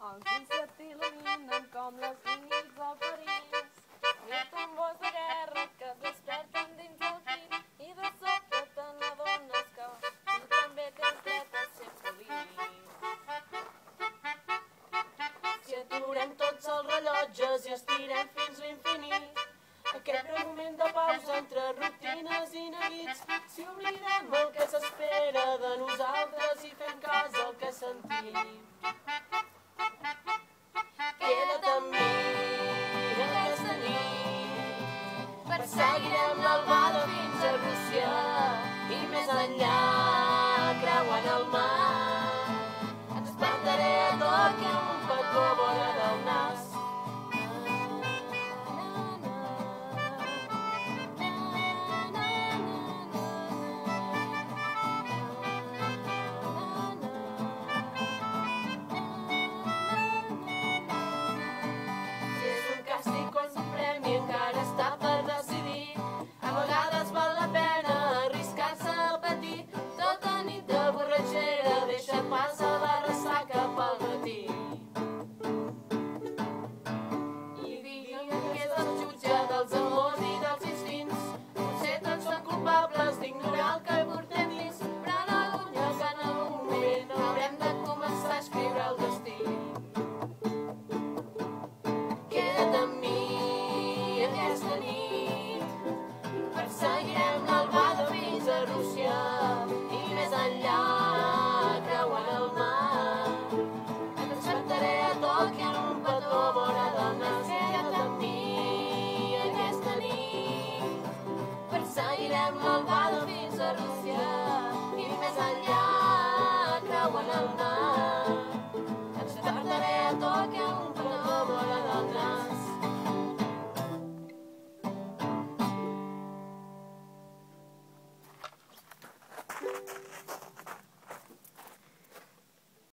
Els disset il·luminen com les nits al París. I tambors de guerra que es desperten dins el crim i de sobte te n'adones que tu també tens dret a ser feliç. Si aturem tots els rellotges i estirem fins l'infinit, aquest breu moment de pausa entre rutines i neguits, si oblidem el que s'espera de nosaltres i fem cas al que sentim. Queda't amb mi aquesta nit, perseguirem l'albada fins a Rússia i més enllà creuant el mar. Et despertaré a Tòquio amb un petó vora del nas. Seguirem l'albada fins a Rússia i més enllà creuant el mar. Et despertaré a Tòquio en un petó vora del nas. Queda't amb mi aquesta nit, perseguirem l'albada fins a Rússia i més enllà creuant el mar. Et despertaré a Tòquio en un petó vora del nas. Thank you.